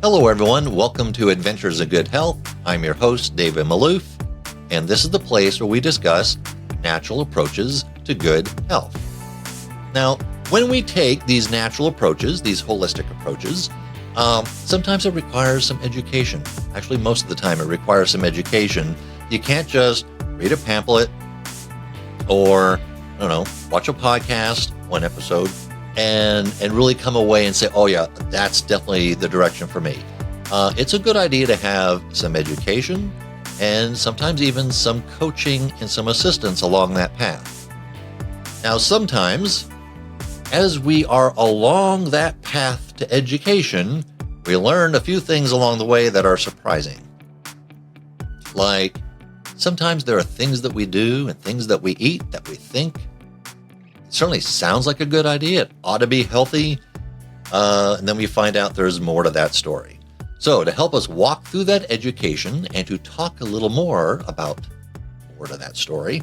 Hello everyone, welcome to Adventures in Good Health. I'm your host, David Maloof, and this is the place where we discuss natural approaches to good health. Now, when we take these natural approaches, these holistic approaches, sometimes it requires some education. Actually, most of the time it requires some education. You can't just read a pamphlet or, watch a podcast, one episode, and really come away and say, oh yeah, that's definitely the direction for me. It's a good idea to have some education and sometimes even some coaching and some assistance along that path. Now, sometimes as we are along that path to education, we learn a few things along the way that are surprising. Like, sometimes there are things that we do and things that we eat that we think it certainly sounds like a good idea. It ought to be healthy. And then we find out there's more to that story. So to help us walk through that education and to talk a little more about more to that story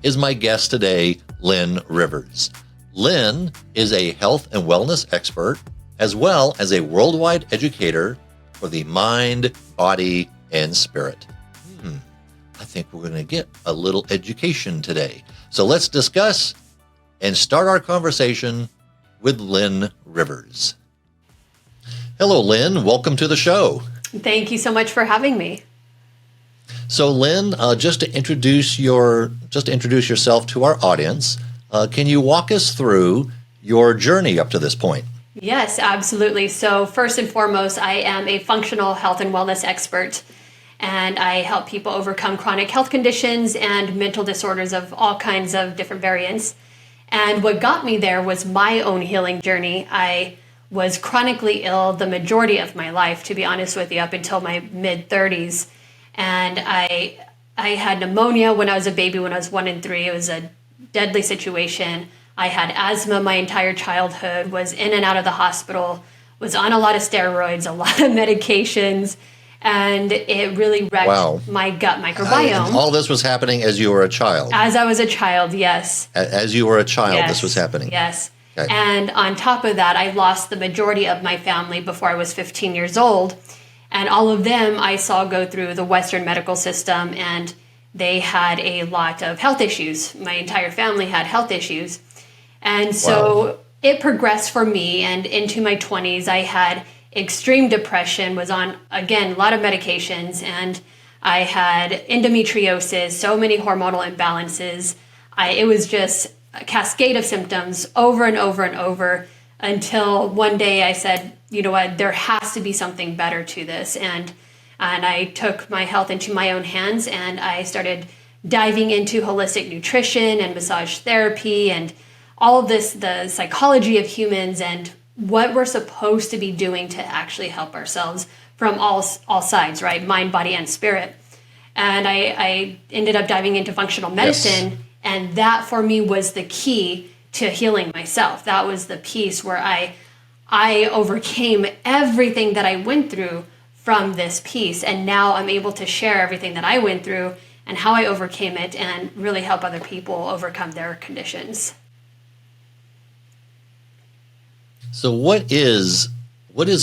is my guest today, Linn Rivers. Linn is a health and wellness expert, as well as a worldwide educator for the mind, body, and spirit. I think we're going to get a little education today. So let's discuss and start our conversation with Linn Rivers. Hello, Linn. Welcome to the show. Thank you so much for having me. So, Linn, just to introduce yourself to our audience, can you walk us through your journey up to this point? Yes, absolutely. So, first and foremost, I am a functional health and wellness expert, and I help people overcome chronic health conditions and mental disorders of all kinds of different variants. And what got me there was my own healing journey. I was chronically ill the majority of my life, to be honest with you, up until my mid-30s. And I had pneumonia when I was a baby, when I was 1 and 3. It was a deadly situation. I had asthma my entire childhood, was in and out of the hospital, was on a lot of steroids, a lot of medications, and it really wrecked my gut microbiome. And all this was happening as you were a child? As I was a child, yes. As you were a child, yes. This was happening? Yes. Okay. And on top of that, I lost the majority of my family before I was 15 years old. And all of them I saw go through the Western medical system, and they had a lot of health issues. My entire family had health issues. And so it progressed for me, and into my 20s, I had extreme depression, was on, again, a lot of medications, and I had endometriosis, so many hormonal imbalances. It was just a cascade of symptoms over and over and over until one day I said, you know what, there has to be something better to this. And I took my health into my own hands, and I started diving into holistic nutrition and massage therapy and all of this, the psychology of humans and what we're supposed to be doing to actually help ourselves from all sides, right? Mind, body, and spirit. And I ended up diving into functional medicine. Yes. And that for me was the key to healing myself. That was the piece where I overcame everything that I went through from this piece. And now I'm able to share everything that I went through and how I overcame it and really help other people overcome their conditions. So what is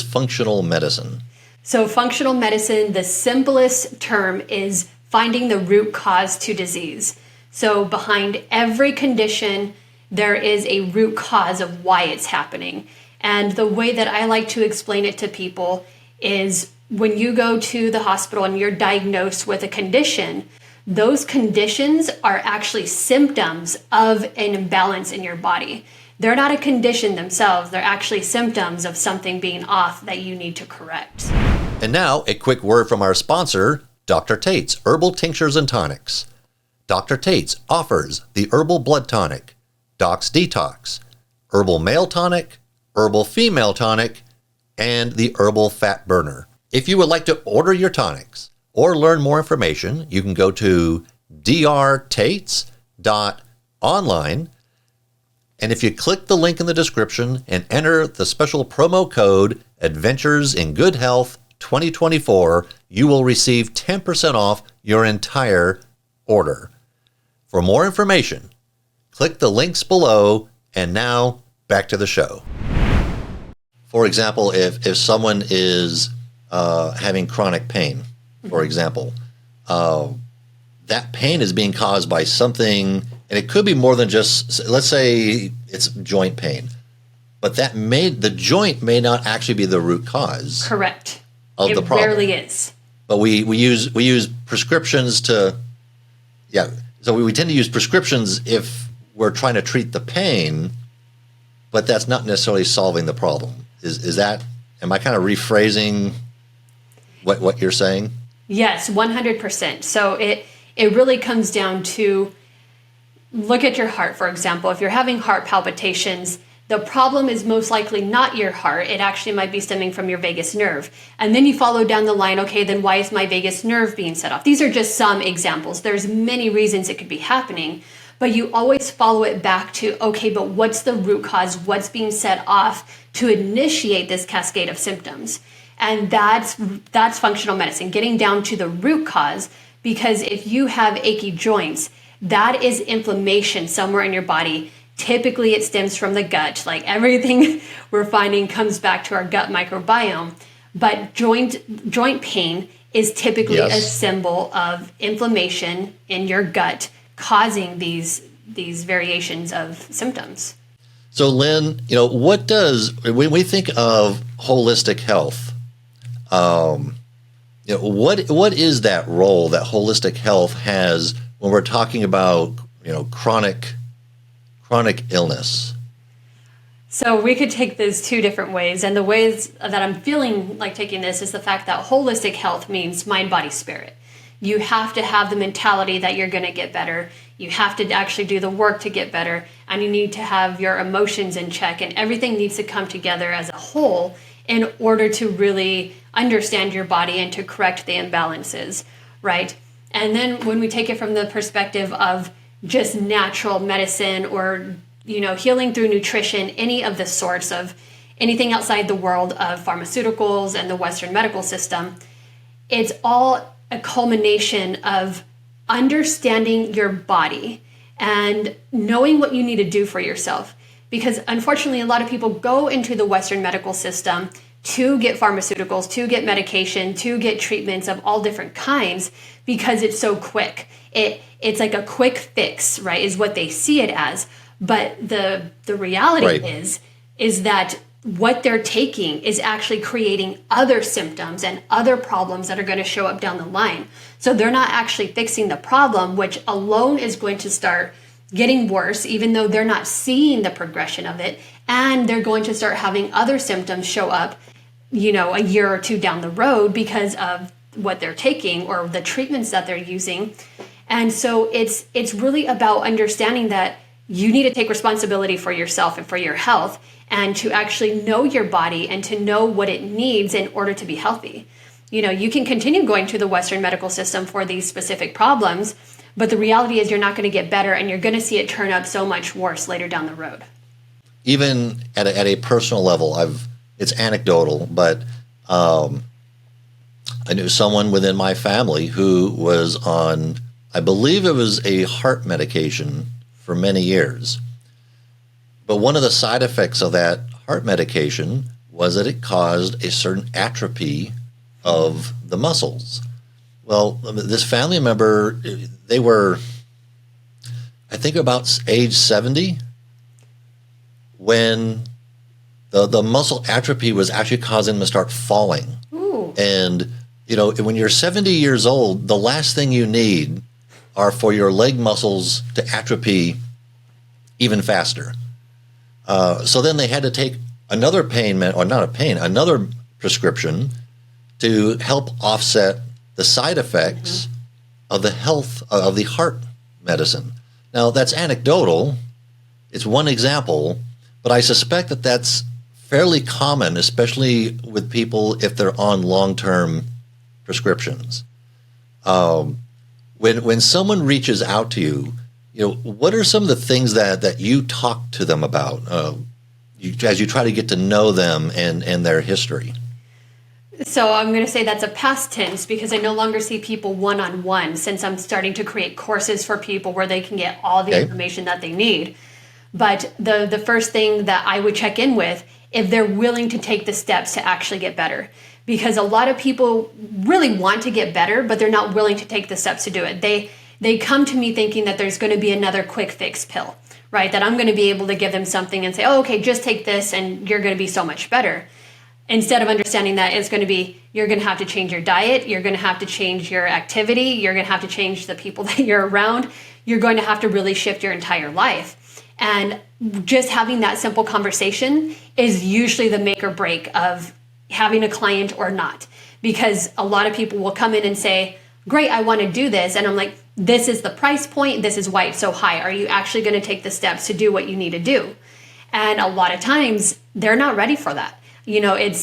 functional medicine? So functional medicine, the simplest term is finding the root cause to disease. So behind every condition, there is a root cause of why it's happening. And the way that I like to explain it to people is when you go to the hospital and you're diagnosed with a condition, those conditions are actually symptoms of an imbalance in your body. They're not a condition themselves. They're actually symptoms of something being off that you need to correct. And now, a quick word from our sponsor, Dr. Tate's Herbal Tinctures and Tonics. Dr. Tate's offers the Herbal Blood Tonic, Doc's Detox, Herbal Male Tonic, Herbal Female Tonic, and the Herbal Fat Burner. If you would like to order your tonics or learn more information, you can go to drtates.online. And if you click the link in the description and enter the special promo code Adventures in Good Health 2024, you will receive 10% off your entire order. For more information, click the links below. And now back to the show. For example, if someone is having chronic pain, for example, that pain is being caused by something, and it could be more than just, let's say it's joint pain, but the joint may not actually be the root cause. Correct. Of the problem. It rarely is. But we use prescriptions to, so we tend to use prescriptions if we're trying to treat the pain, but that's not necessarily solving the problem. Is that, am I kind of rephrasing what you're saying? Yes, 100%. So it really comes down to, look at your heart, for example. If you're having heart palpitations, the problem is most likely not your heart. It actually might be stemming from your vagus nerve. And then you follow down the line, okay, then why is my vagus nerve being set off? These are just some examples. There's many reasons it could be happening, but you always follow it back to, okay, but what's the root cause? What's being set off to initiate this cascade of symptoms? And that's functional medicine, getting down to the root cause, because if you have achy joints, that is inflammation somewhere in your body. Typically, it stems from the gut. Like everything we're finding comes back to our gut microbiome. But joint pain is typically a symbol of inflammation in your gut, causing these variations of symptoms. So, Lynn, what does, when we think of holistic health, what is that role that holistic health has when we're talking about chronic illness? So we could take this two different ways, and the ways that I'm feeling like taking this is the fact that holistic health means mind, body, spirit. You have to have the mentality that you're going to get better. You have to actually do the work to get better, and you need to have your emotions in check, and everything needs to come together as a whole in order to really understand your body and to correct the imbalances, right? And then when we take it from the perspective of just natural medicine or healing through nutrition, any of the sorts of anything outside the world of pharmaceuticals and the Western medical system, it's all a culmination of understanding your body and knowing what you need to do for yourself. Because unfortunately, a lot of people go into the Western medical system to get pharmaceuticals, to get medication, to get treatments of all different kinds because it's so quick. It's like a quick fix, right, is what they see it as. But the reality is that what they're taking is actually creating other symptoms and other problems that are going to show up down the line. So they're not actually fixing the problem, which alone is going to start getting worse, even though they're not seeing the progression of it. And they're going to start having other symptoms show up, a year or two down the road because of what they're taking or the treatments that they're using. And so it's really about understanding that you need to take responsibility for yourself and for your health, and to actually know your body and to know what it needs in order to be healthy. You can continue going to the Western medical system for these specific problems, but the reality is you're not going to get better, and you're going to see it turn up so much worse later down the road. Even at a personal level, it's anecdotal, but I knew someone within my family who was on, I believe it was a heart medication for many years. But one of the side effects of that heart medication was that it caused a certain atrophy of the muscles. Well, this family member, they were, I think, about age 70 when the muscle atrophy was actually causing them to start falling. Ooh. And, when you're 70 years old, the last thing you need are for your leg muscles to atrophy even faster. So then they had to take another another prescription to help offset the side effects of the health of the heart medicine. Now, that's anecdotal. It's one example, but I suspect that that's fairly common, especially with people if they're on long-term prescriptions. When someone reaches out to you, what are some of the things that you talk to them about as you try to get to know them and their history? So I'm going to say that's a past tense because I no longer see people one-on-one, since I'm starting to create courses for people where they can get all the information that they need. But the first thing that I would check in with if they're willing to take the steps to actually get better. Because a lot of people really want to get better, but they're not willing to take the steps to do it. They come to me thinking that there's going to be another quick fix pill, right? That I'm going to be able to give them something and say, oh, okay, just take this and you're going to be so much better. Instead of understanding that it's going to be, you're going to have to change your diet, you're going to have to change your activity, you're going to have to change the people that you're around, you're going to have to really shift your entire life. And just having that simple conversation is usually the make or break of having a client or not. Because a lot of people will come in and say, great, I want to do this. And I'm like, this is the price point, this is why it's so high. Are you actually going to take the steps to do what you need to do? And a lot of times they're not ready for that. You know, it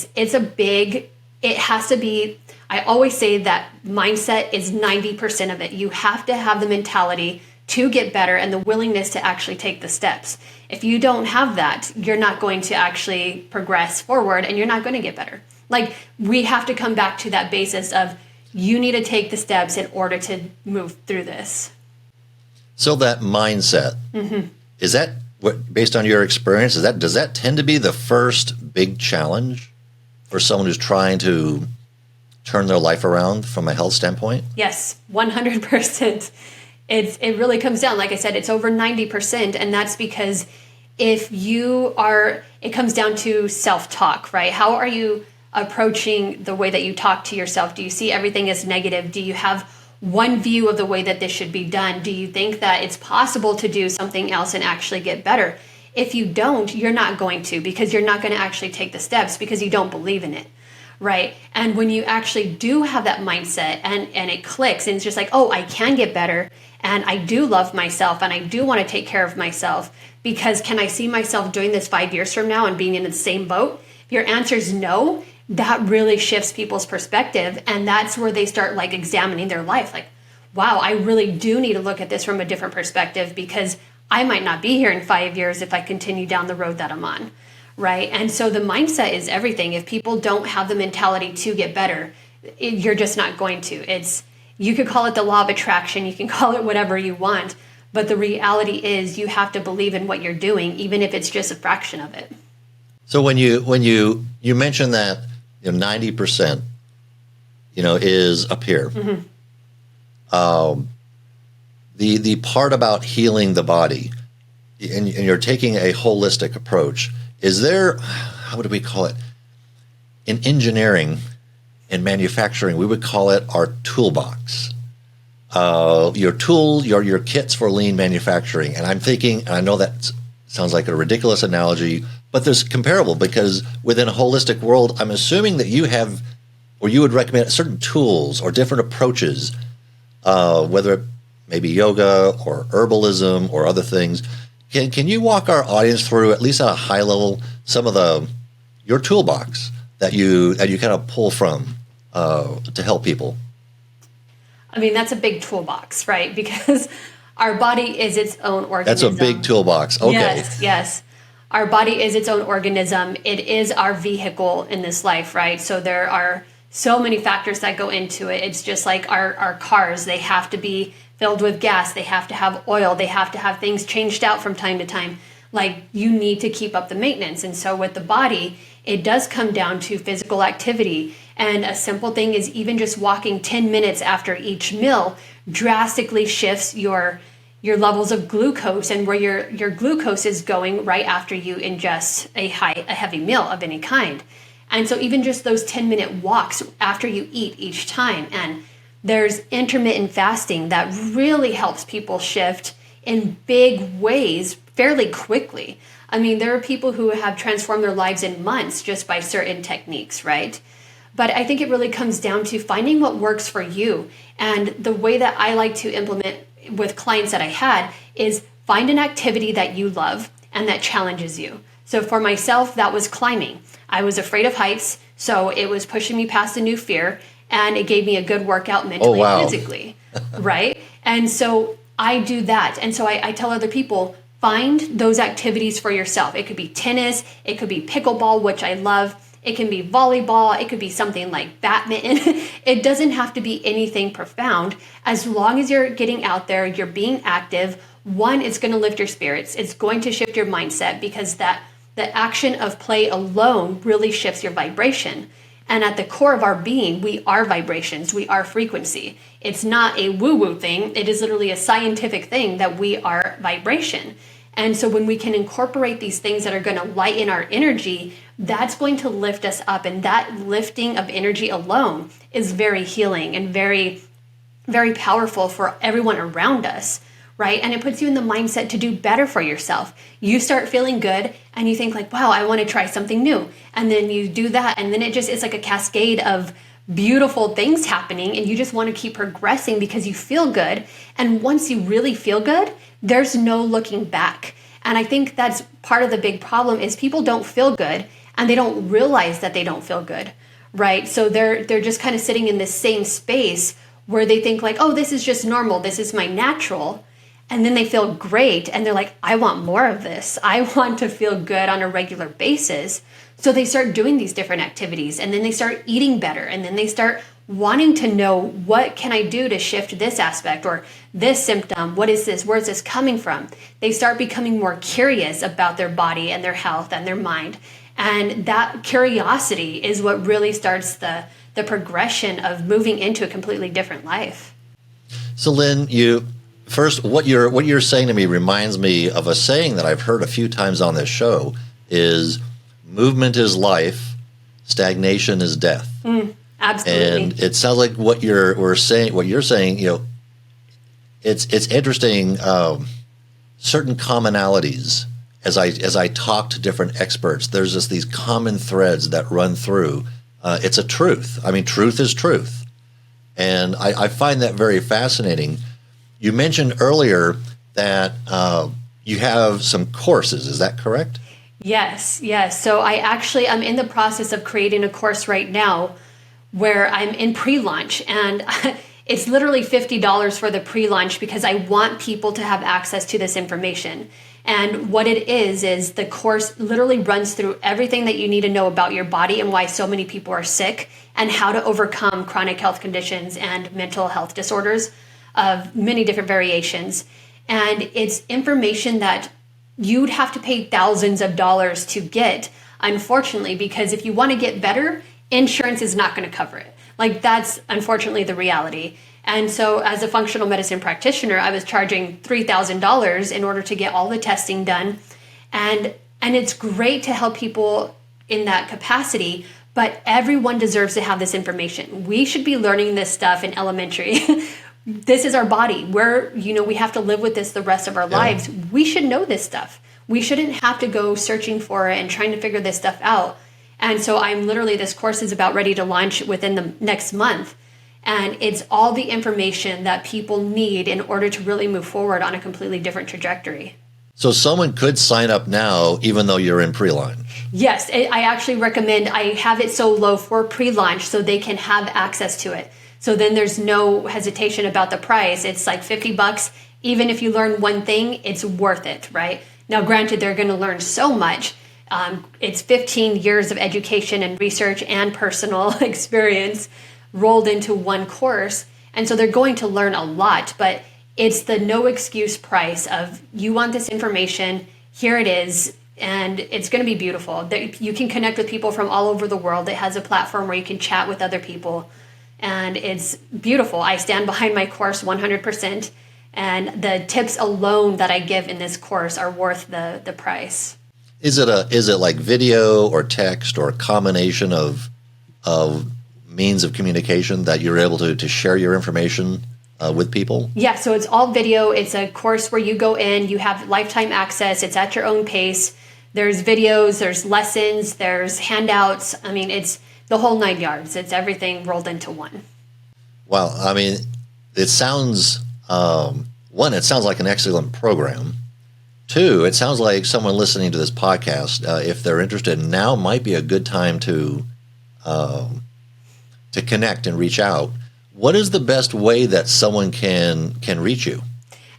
has to be, I always say that mindset is 90% of it. You have to have the mentality to get better and the willingness to actually take the steps. If you don't have that, you're not going to actually progress forward and you're not going to get better. Like, we have to come back to that basis of you need to take the steps in order to move through this. So that mindset, is that what, based on your experience, does that tend to be the first big challenge for someone who's trying to turn their life around from a health standpoint? Yes, 100%. It really comes down, like I said, it's over 90%. And that's because it comes down to self-talk, right? How are you approaching the way that you talk to yourself? Do you see everything as negative? Do you have one view of the way that this should be done? Do you think that it's possible to do something else and actually get better? If you don't, you're not going to, because you're not going to actually take the steps because you don't believe in it, right? And when you actually do have that mindset and it clicks and it's just like, oh, I can get better and I do love myself and I do want to take care of myself, because can I see myself doing this 5 years from now and being in the same boat? If your answer is no, that really shifts people's perspective. And that's where they start like examining their life. Like, wow, I really do need to look at this from a different perspective, because I might not be here in 5 years if I continue down the road that I'm on, right? And so the mindset is everything. If people don't have the mentality to get better, you're just not going to. You could call it the law of attraction, you can call it whatever you want, but the reality is you have to believe in what you're doing, even if it's just a fraction of it. So when you mentioned that 90%, is up here. The part about healing the body, and you're taking a holistic approach. Is there, how would we call it? In engineering and manufacturing, we would call it our toolbox. Your tool, your kits for lean manufacturing. And I'm thinking, and I know that sounds like a ridiculous analogy, but there's comparable, because within a holistic world, I'm assuming that you have, or you would recommend certain tools or different approaches, whether it may be yoga or herbalism or other things. Can you walk our audience through, at least at a high level, some of your toolbox that you kind of pull from to help people? I mean, that's a big toolbox, right? Because our body is its own organism. That's a big toolbox. Okay. Yes. Our body is its own organism. It is our vehicle in this life, right? So there are so many factors that go into it. It's just like our cars. They have to be filled with gas. They have to have oil. They have to have things changed out from time to time. Like, you need to keep up the maintenance. And so with the body, it does come down to physical activity. And a simple thing is even just walking 10 minutes after each meal drastically shifts your levels of glucose and where your glucose is going right after you ingest a heavy meal of any kind. And so even just those 10-minute walks after you eat each time. And there's intermittent fasting that really helps people shift in big ways fairly quickly. I mean, there are people who have transformed their lives in months just by certain techniques, right? But I think it really comes down to finding what works for you. And the way that I like to implement with clients that I had is find an activity that you love and that challenges you. So for myself, that was climbing. I was afraid of heights, so it was pushing me past a new fear, and it gave me a good workout mentally and physically, right? And so I do that. And so I tell other people, find those activities for yourself. It could be tennis, it could be pickleball, which I love. It can be volleyball. It could be something like badminton. It doesn't have to be anything profound. As long as you're getting out there, you're being active. One, it's going to lift your spirits. It's going to shift your mindset, because that the action of play alone really shifts your vibration. And at the core of our being, we are vibrations, we are frequency. It's not a woo-woo thing, it is literally a scientific thing that we are vibration. And so when we can incorporate these things that are going to lighten our energy, that's going to lift us up. And that lifting of energy alone is very healing and very, very powerful for everyone around us, right? And it puts you in the mindset to do better for yourself. You start feeling good and you think like, wow, I want to try something new. And then you do that. And then it's like a cascade of beautiful things happening, and you just want to keep progressing because you feel good. And once you really feel good, there's no looking back. And I think that's part of the big problem is people don't feel good and they don't realize that they don't feel good, right? So they're just kind of sitting in this same space where they think like, oh, this is just normal, this is my natural. And then they feel great and they're like, I want more of this. I want to feel good on a regular basis. So they start doing these different activities, and then they start eating better, and then they start wanting to know, what can I do to shift this aspect or this symptom? What is this? Where is this coming from? They start becoming more curious about their body and their health and their mind. And that curiosity is what really starts the progression of moving into a completely different life. So Lynn, what you're saying to me reminds me of a saying that I've heard a few times on this show is movement is life, stagnation is death. Absolutely. And it sounds like what you're saying, it's interesting, certain commonalities as I talk to different experts, there's just these common threads that run through. It's a truth. I mean, truth is truth. And I find that very fascinating. You mentioned earlier that you have some courses. Is that correct? Yes. So I'm in the process of creating a course right now where I'm in pre-launch, and it's literally $50 for the pre-launch because I want people to have access to this information. And what it is the course literally runs through everything that you need to know about your body and why so many people are sick, and how to overcome chronic health conditions and mental health disorders of many different variations. And it's information that you'd have to pay thousands of dollars to get, unfortunately, because if you want to get better, insurance is not going to cover it. Like, that's unfortunately the reality. And so as a functional medicine practitioner, I was charging $3,000 in order to get all the testing done. And it's great to help people in that capacity, but everyone deserves to have this information. We should be learning this stuff in elementary. This is our body. We have to live with this the rest of our lives. We should know this stuff. We shouldn't have to go searching for it and trying to figure this stuff out. And so this course is about ready to launch within the next month. And it's all the information that people need in order to really move forward on a completely different trajectory. So someone could sign up now, even though you're in pre-launch. Yes, I actually recommend I have it so low for pre-launch so they can have access to it. So then there's no hesitation about the price. It's like $50. Even if you learn one thing, it's worth it, right? Now, granted, they're going to learn so much. It's 15 years of education and research and personal experience rolled into one course. And so they're going to learn a lot, but it's the no excuse price of, you want this information, here it is, and it's going to be beautiful. You can connect with people from all over the world. It has a platform where you can chat with other people, and it's beautiful. I stand behind my course 100%, and the tips alone that I give in this course are worth the price. Is it like video or text or a combination of means of communication that you're able to share your information with people? Yeah, so it's all video. It's a course where you go in, you have lifetime access. It's at your own pace. There's videos, there's lessons, there's handouts. I mean, it's the whole 9 yards. It's everything rolled into one. Wow. I mean, it sounds, it sounds like an excellent program. Two, it sounds like someone listening to this podcast, if they're interested, now might be a good time to connect and reach out. What is the best way that someone can reach you?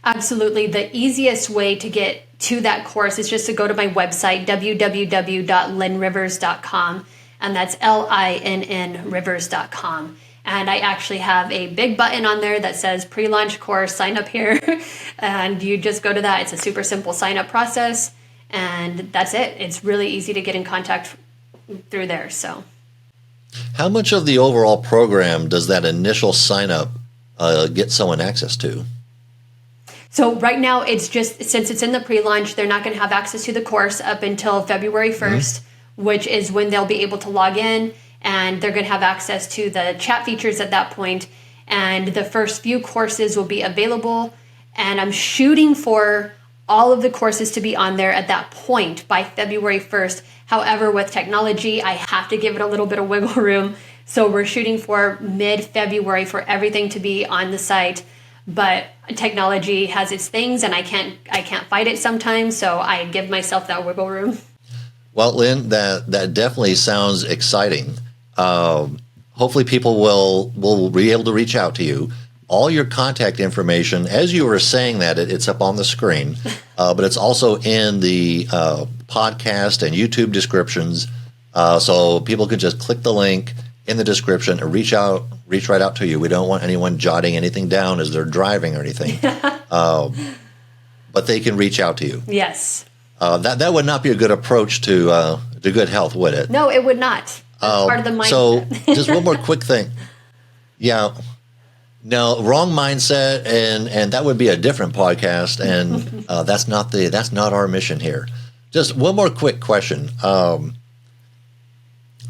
Absolutely. The easiest way to get to that course is just to go to my website, www.linnrivers.com, and that's LINN Rivers.com. And I actually have a big button on there that says pre-launch course, sign up here. And you just go to that. It's a super simple sign up process. And that's it. It's really easy to get in contact through there. So, how much of the overall program does that initial sign up get someone access to? So right now, it's just, since it's in the pre-launch, they're not going to have access to the course up until February 1st, which is when they'll be able to log in, and they're going to have access to the chat features at that point. And the first few courses will be available. And I'm shooting for all of the courses to be on there at that point by February 1st. However, with technology, I have to give it a little bit of wiggle room. So we're shooting for mid-February for everything to be on the site. But technology has its things, and I can't fight it sometimes, so I give myself that wiggle room. Well, Lynn, that definitely sounds exciting. Hopefully people will be able to reach out to you. All your contact information, as you were saying that, it's up on the screen, but it's also in the podcast and YouTube descriptions, so people can just click the link in the description and reach right out to you. We don't want anyone jotting anything down as they're driving or anything, but they can reach out to you. Yes. That would not be a good approach to good health, would it? No, it would not. That's part of the mindset. So just one more quick thing. Yeah. No, wrong mindset, and that would be a different podcast, and that's not our mission here. Just one more quick question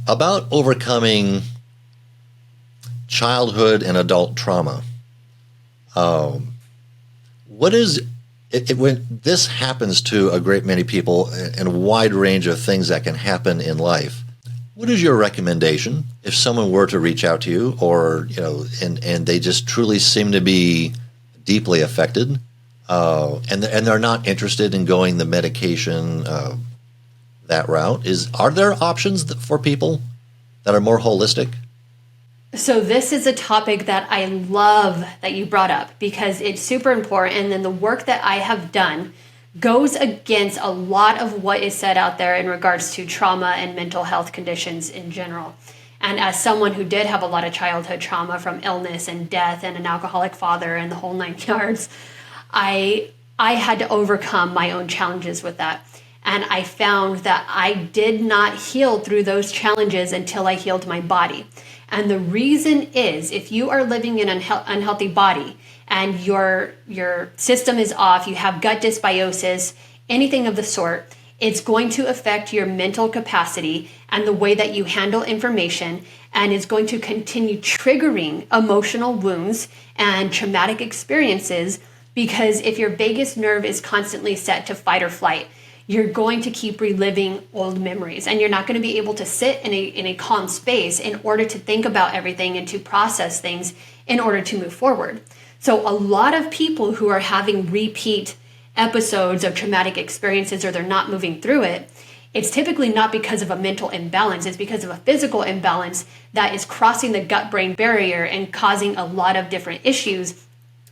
about overcoming childhood and adult trauma. What is it when this happens to a great many people and a wide range of things that can happen in life? What is your recommendation if someone were to reach out to you, or and they just truly seem to be deeply affected, and they're not interested in going the medication that route? Are there options for people that are more holistic? So this is a topic that I love that you brought up, because it's super important, and then the work that I have done goes against a lot of what is said out there in regards to trauma and mental health conditions in general. And as someone who did have a lot of childhood trauma from illness and death and an alcoholic father and the whole 9 yards, I had to overcome my own challenges with that. And I found that I did not heal through those challenges until I healed my body. And the reason is, if you are living in an unhealthy body and your system is off, you have gut dysbiosis, anything of the sort, it's going to affect your mental capacity and the way that you handle information, and it's going to continue triggering emotional wounds and traumatic experiences, because if your vagus nerve is constantly set to fight or flight, you're going to keep reliving old memories, and you're not going to be able to sit in a calm space in order to think about everything and to process things in order to move forward. So a lot of people who are having repeat episodes of traumatic experiences, or they're not moving through it, it's typically not because of a mental imbalance. It's because of a physical imbalance that is crossing the gut-brain barrier and causing a lot of different issues.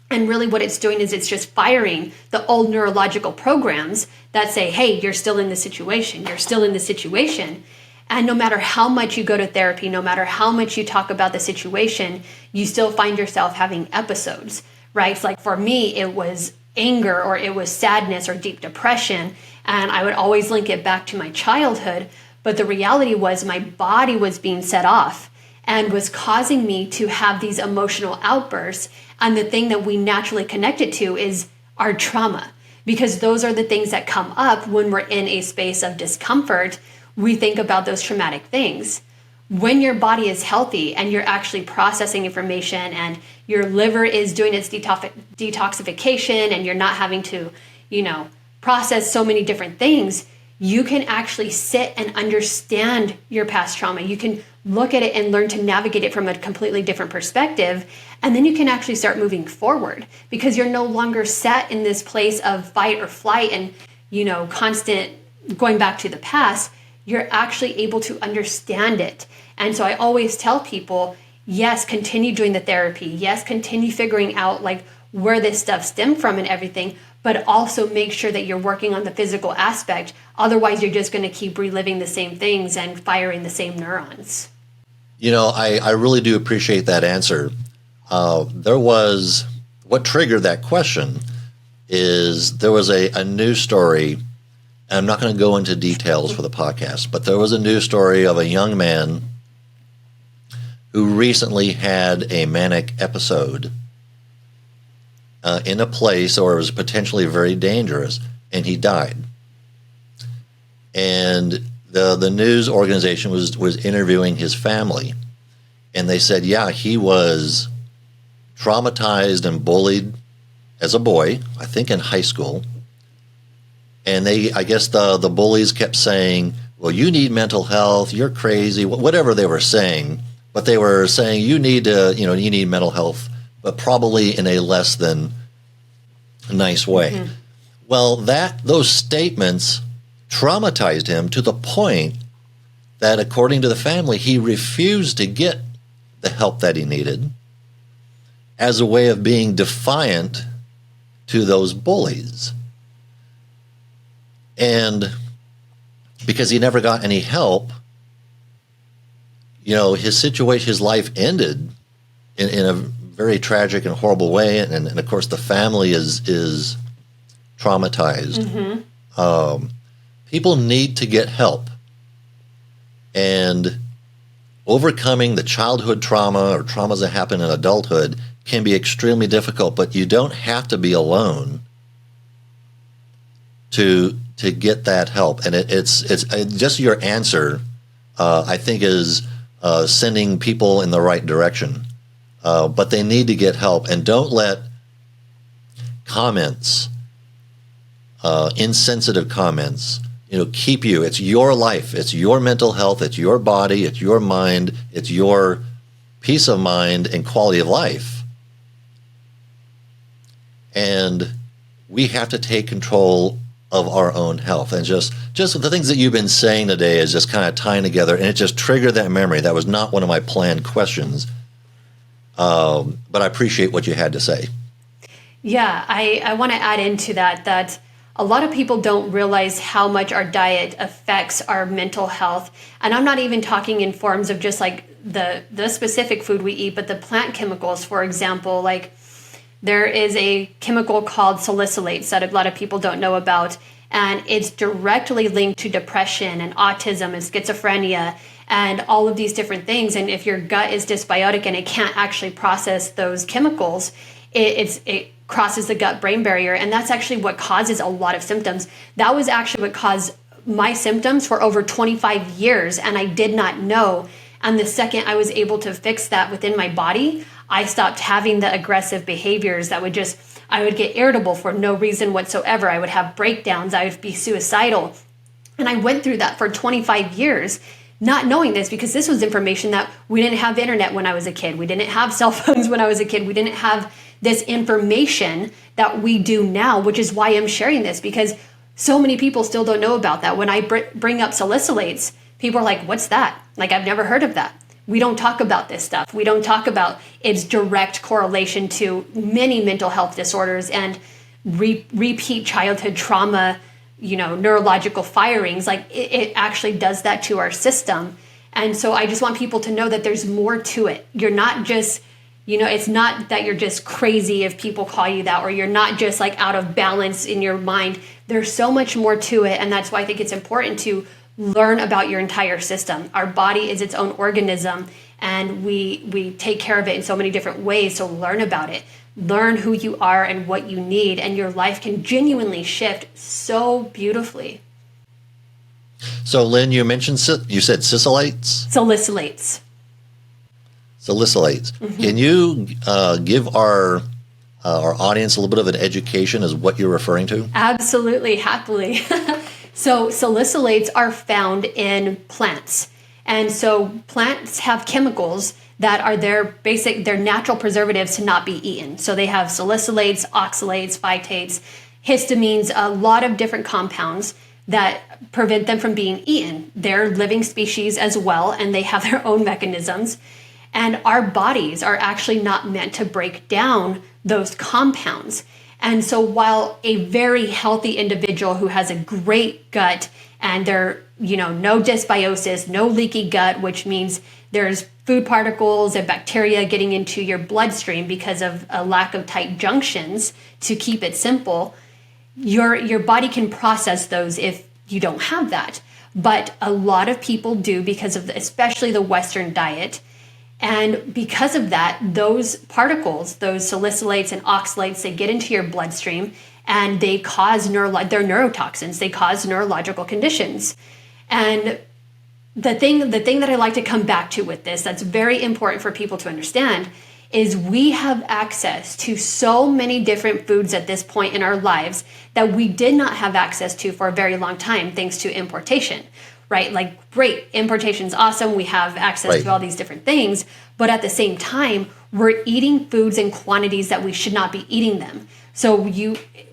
And really what it's doing is it's just firing the old neurological programs that say, hey, you're still in the situation, you're still in the situation. And no matter how much you go to therapy, no matter how much you talk about the situation, you still find yourself having episodes, right? It's like for me, it was anger, or it was sadness or deep depression. And I would always link it back to my childhood. But the reality was my body was being set off and was causing me to have these emotional outbursts. And the thing that we naturally connect it to is our trauma, because those are the things that come up when we're in a space of discomfort. We think about those traumatic things. When your body is healthy and you're actually processing information and your liver is doing its detoxification, and you're not having to, process so many different things, you can actually sit and understand your past trauma. You can look at it and learn to navigate it from a completely different perspective. And then you can actually start moving forward, because you're no longer set in this place of fight or flight and, constant going back to the past. You're actually able to understand it. And so I always tell people, yes, continue doing the therapy. Yes, continue figuring out where this stuff stemmed from and everything, but also make sure that you're working on the physical aspect. Otherwise, you're just going to keep reliving the same things and firing the same neurons. I really do appreciate that answer. What triggered that question is there was a news story, I'm not going to go into details for the podcast, but there was a news story of a young man who recently had a manic episode in a place where it was potentially very dangerous, and he died. And the news organization was interviewing his family, and they said, yeah, he was traumatized and bullied as a boy, I think in high school. And I guess the bullies kept saying, well, you need mental health, you're crazy, whatever they were saying. But they were saying you need mental health, but probably in a less than nice way. Mm-hmm. Well, those statements traumatized him to the point that, according to the family, he refused to get the help that he needed as a way of being defiant to those bullies. And because he never got any help, his situation, his life ended in a very tragic and horrible way. And of course, the family is traumatized. Mm-hmm. People need to get help. And overcoming the childhood trauma or traumas that happen in adulthood can be extremely difficult, but you don't have to be alone to get that help. And it's just your answer, I think, is sending people in the right direction. But they need to get help, and don't let comments, insensitive comments, keep you. It's your life. It's your mental health. It's your body. It's your mind. It's your peace of mind and quality of life. And we have to take control of our own health. And just the things that you've been saying today is just kind of tying together, and it just triggered that memory. That was not one of my planned questions, but I appreciate what you had to say. Yeah, I want to add into that a lot of people don't realize how much our diet affects our mental health. And I'm not even talking in forms of just like the specific food we eat, but the plant chemicals, for example. Like, there is a chemical called salicylates that a lot of people don't know about, and it's directly linked to depression and autism and schizophrenia and all of these different things. And if your gut is dysbiotic and it can't actually process those chemicals, it crosses the gut-brain barrier, and that's actually what causes a lot of symptoms. That was actually what caused my symptoms for over 25 years, and I did not know. And the second I was able to fix that within my body, I stopped having the aggressive behaviors that I would get irritable for no reason whatsoever. I would have breakdowns. I would be suicidal. And I went through that for 25 years, not knowing this, because this was information that we didn't have internet when I was a kid. We didn't have cell phones when I was a kid. We didn't have this information that we do now, which is why I'm sharing this, because so many people still don't know about that. When I bring up salicylates, people are like, what's that? Like, I've never heard of that. We don't talk about this stuff. We don't talk about its direct correlation to many mental health disorders and repeat childhood trauma, neurological firings. Like, it actually does that to our system. And so I just want people to know that there's more to it. You're not just, it's not that you're just crazy if people call you that, or you're not just like out of balance in your mind. There's so much more to it. And that's why I think it's important to learn about your entire system. Our body is its own organism, and we take care of it in so many different ways. So learn about it. Learn who you are and what you need, and your life can genuinely shift so beautifully. So, Lynn, you said salicylates? Salicylates. Salicylates. Mm-hmm. Can you give our audience a little bit of an education as what you're referring to? Absolutely, happily. So salicylates are found in plants. And so plants have chemicals that are their natural preservatives to not be eaten. So they have salicylates, oxalates, phytates, histamines, a lot of different compounds that prevent them from being eaten. They're living species as well, and they have their own mechanisms. And our bodies are actually not meant to break down those compounds. And so while a very healthy individual who has a great gut, and they're, no dysbiosis, no leaky gut, which means there's food particles and bacteria getting into your bloodstream because of a lack of tight junctions, to keep it simple, your body can process those if you don't have that. But a lot of people do because of especially the Western diet. And because of that, those particles, those salicylates and oxalates, they get into your bloodstream and they cause they're neurotoxins. They cause neurological conditions. And the thing that I like to come back to with this, that's very important for people to understand, is we have access to so many different foods at this point in our lives that we did not have access to for a very long time, thanks to importation, right? Like, great, importation's awesome. We have access to all these different things, but at the same time, we're eating foods in quantities that we should not be eating them. So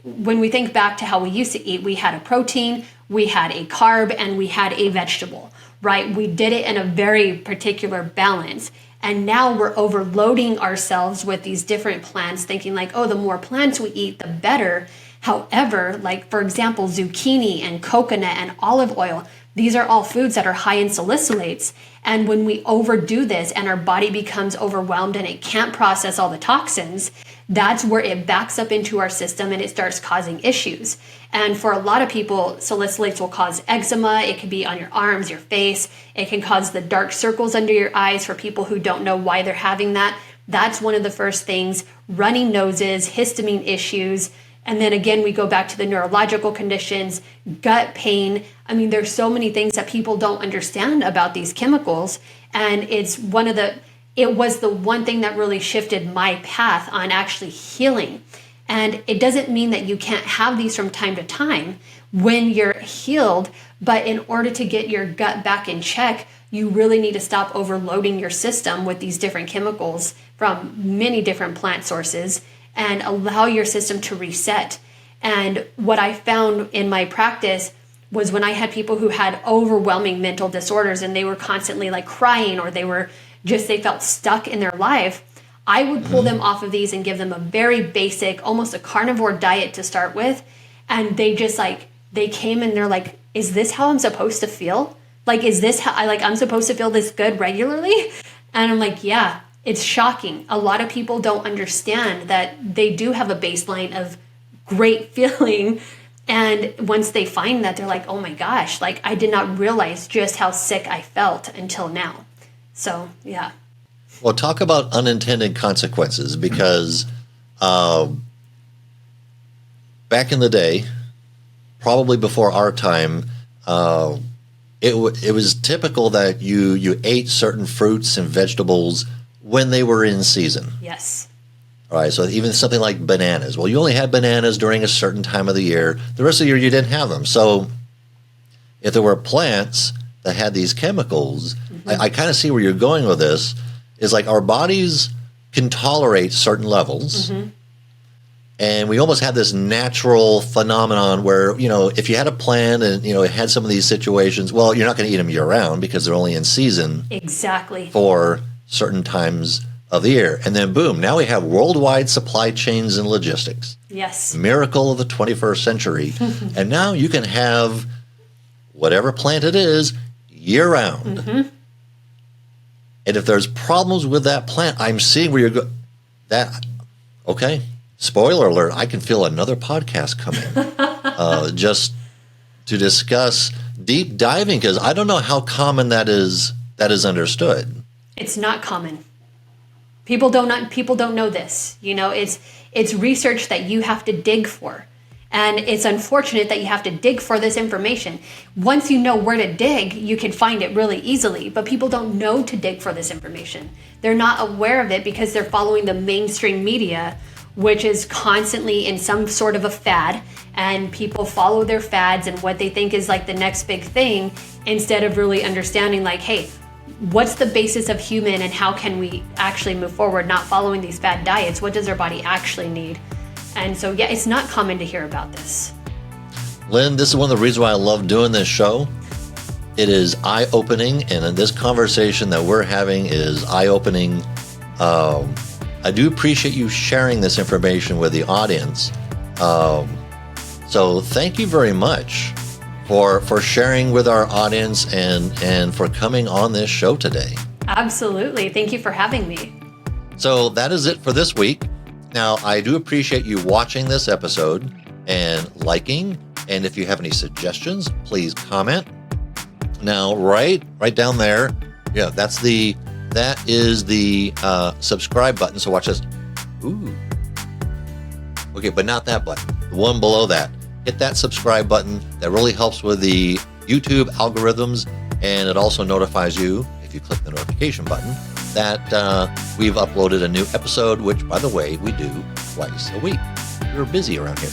when we think back to how we used to eat, we had a protein, we had a carb, and we had a vegetable, right? We did it in a very particular balance. And now we're overloading ourselves with these different plants, thinking like, oh, the more plants we eat, the better. However, like, for example, zucchini and coconut and olive oil, these are all foods that are high in salicylates. And when we overdo this and our body becomes overwhelmed and it can't process all the toxins, that's where it backs up into our system and it starts causing issues. And for a lot of people, salicylates will cause eczema. It can be on your arms, your face. It can cause the dark circles under your eyes for people who don't know why they're having that. That's one of the first things. Running noses, histamine issues. And then again, we go back to the neurological conditions, gut pain. I mean, there's so many things that people don't understand about these chemicals. And it was the one thing that really shifted my path on actually healing. And it doesn't mean that you can't have these from time to time when you're healed, but in order to get your gut back in check, you really need to stop overloading your system with these different chemicals from many different plant sources and allow your system to reset. And what I found in my practice was when I had people who had overwhelming mental disorders and they were constantly like crying, or they felt stuck in their life, I would pull them off of these and give them a very basic, almost a carnivore diet to start with. And they came and they're like, is this how I'm supposed to feel? Like, is this how I'm supposed to feel this good regularly? And I'm like, yeah, it's shocking. A lot of people don't understand that they do have a baseline of great feeling. And once they find that, they're like, oh my gosh, like, I did not realize just how sick I felt until now. So, yeah. Well, talk about unintended consequences, because back in the day, probably before our time, it was typical that you ate certain fruits and vegetables when they were in season. Yes. All right, so even something like bananas. Well, you only had bananas during a certain time of the year. The rest of the year, you didn't have them. So if there were plants that had these chemicals, I kind of see where you're going with this, is like our bodies can tolerate certain levels. And we almost have this natural phenomenon where, if you had a plant and, it had some of these situations, well, you're not going to eat them year round because they're only in season. Exactly. For certain times of the year. And then boom, now we have worldwide supply chains and logistics. Yes. Miracle of the 21st century. And now you can have whatever plant it is year round. And if there's problems with that plant, I'm seeing where you're going. Okay. Spoiler alert, I can feel another podcast coming just to discuss deep diving, because I don't know how common that is understood. It's not common. People don't know this. It's research that you have to dig for. And it's unfortunate that you have to dig for this information. Once you know where to dig, you can find it really easily. But people don't know to dig for this information. They're not aware of it because they're following the mainstream media, which is constantly in some sort of a fad. And people follow their fads and what they think is like the next big thing, instead of really understanding like, hey, what's the basis of human and how can we actually move forward, not following these fad diets? What does our body actually need? And so, yeah, it's not common to hear about this. Lynn, this is one of the reasons why I love doing this show. It is eye-opening, and this conversation that we're having is eye-opening. I do appreciate you sharing this information with the audience. So thank you very much for sharing with our audience and for coming on this show today. Absolutely. Thank you for having me. So that is it for this week. Now, I do appreciate you watching this episode and liking And if you have any suggestions, please comment. Now, right down there, yeah, that is the subscribe button. So watch this. Ooh. Okay, but not that button. The one below that. Hit that subscribe button. That really helps with the YouTube algorithms, and it also notifies you, if you click the notification button, that we've uploaded a new episode, which, by the way, we do twice a week. We're busy around here.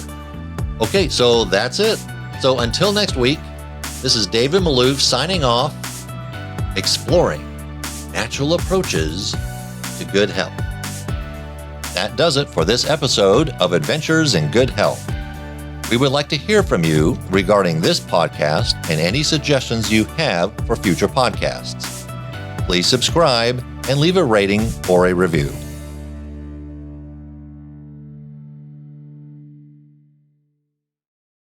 Okay, so that's it. So until next week, this is David Maloof signing off, exploring natural approaches to good health. That does it for this episode of Adventures in Good Health. We would like to hear from you regarding this podcast and any suggestions you have for future podcasts. Please subscribe and leave a rating or a review.